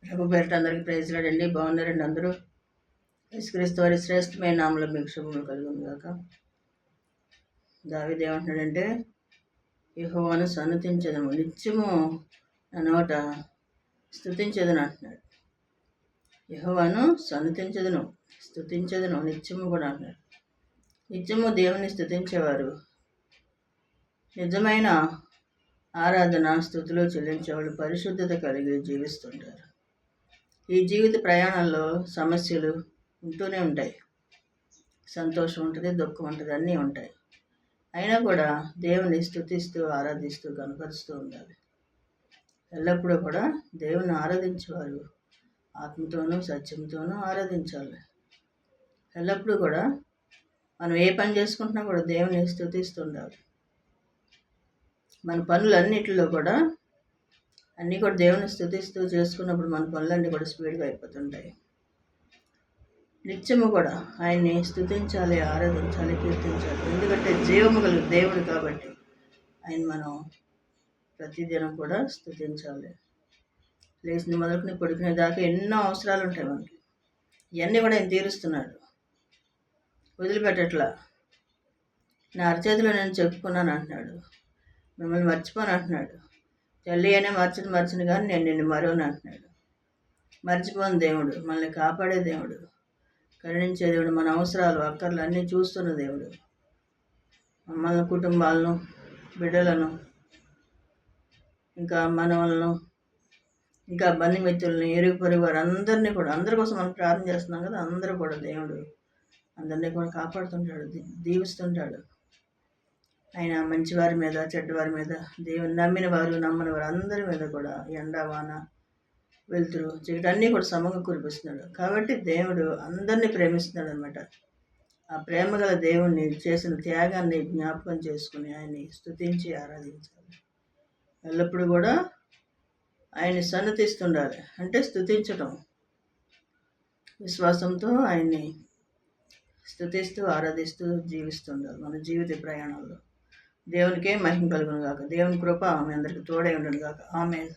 ప్రభు పేరిట అందరికీ ప్రైజ్ లాడండి. బాగున్నారండి అందరూ? యేసుక్రీస్తు వారి శ్రేష్టమైన నామములో మీకు శుభములు కలుగును గాక. దావీదు ఏమంటున్నాడంటే, యెహోవాను సన్నతించెదను, నిత్యము నా నోట స్తుతించెదను అంటున్నాడు. యెహోవాను సన్నతించెదను, స్తుతించెదను నిత్యము కూడా అంటున్నాడు. నిత్యము దేవుని స్తుతించేవారు నిజమైన ఆరాధన స్తుతులు చెల్లించేవాళ్ళు పరిశుద్ధత కలిగి జీవిస్తుంటారు. ఈ జీవిత ప్రయాణంలో సమస్యలు ఉంటూనే ఉంటాయి, సంతోషం ఉంటుంది, దుఃఖం ఉంటుంది, అన్నీ ఉంటాయి. అయినా కూడా దేవుని స్తుతిస్తూ ఆరాధిస్తూ కనపరుస్తూ ఉండాలి. ఎల్లప్పుడూ కూడా దేవుని ఆరాధించేవారు ఆత్మతోనూ సత్యంతోనూ ఆరాధించాలి. ఎల్లప్పుడూ కూడా మనం ఏ పని చేసుకుంటున్నా కూడా దేవుని స్తుతిస్తూ ఉండాలి. మన పనులన్నిటిలో కూడా అన్నీ కూడా దేవుని స్తుతిస్తూ చేసుకున్నప్పుడు మన పనులన్నీ కూడా స్పీడ్గా అయిపోతుంటాయి. నిత్యము కూడా ఆయన్ని స్తుతించాలి, ఆరాధించాలి, కీర్తించాలి. ఎందుకంటే జీవము కలిగిన దేవుడు కాబట్టి ఆయన మనం ప్రతిదినం కూడా స్తుతించాలి. లేచిన మొదలుకుని పడుకునే దాకా ఎన్నో అవసరాలు ఉంటాయి మనకి. ఇవన్నీ కూడా ఆయన తీరుస్తున్నాడు, వదిలిపెట్టట్లా. నా అరచేతిలో నేను చెప్పుకున్నాను అంటున్నాడు, మిమ్మల్ని మర్చిపోను అంటున్నాడు. తల్లి అయినా మర్చను కానీ నేను నిన్ను మరోను అంటున్నాడు. మర్చిపోని దేవుడు, మనల్ని కాపాడే దేవుడు, కరుణించే దేవుడు, మన అవసరాలు అక్కర్లు అన్నీ చూస్తున్న దేవుడు. మమ్మల్ని, కుటుంబాలను, బిడ్డలను, ఇంకా మనవలను, ఇంకా బంధుమిత్రులని, ఇరుగు పొరుగు వారు అందరినీ కూడా, అందరి కోసం మనం ప్రార్థన చేస్తున్నాం కదా, అందరూ కూడా దేవుడు అందరినీ కూడా కాపాడుతుంటాడు, దీవిస్తుంటాడు. ఆయన మంచివారి మీద, చెడ్డవారి మీద, దేవుని నమ్మిన వారు, నమ్మని వారు అందరి మీద కూడా ఎండ, వాన, వెలుతురు, చీకటి అన్నీ కూడా సమంగా కురిపిస్తున్నాడు. కాబట్టి దేవుడు అందరినీ ప్రేమిస్తున్నాడు అనమాట. ఆ ప్రేమ గల దేవుణ్ణి చేసిన త్యాగాన్ని జ్ఞాపకం చేసుకుని ఆయన్ని స్తుతించి ఆరాధించాలి. ఎల్లప్పుడూ కూడా ఆయన్ని సన్నతిస్తుండాలి. అంటే స్తుతించటం, విశ్వాసంతో ఆయన్ని స్తుతిస్తూ ఆరాధిస్తూ జీవిస్తుండాలి మన జీవిత ప్రయాణంలో. దేవునికే మహిమ కలుగును గాక. దేవుని కృప మీ అందరికీ తోడై ఉండను గాక. ఆమేన్.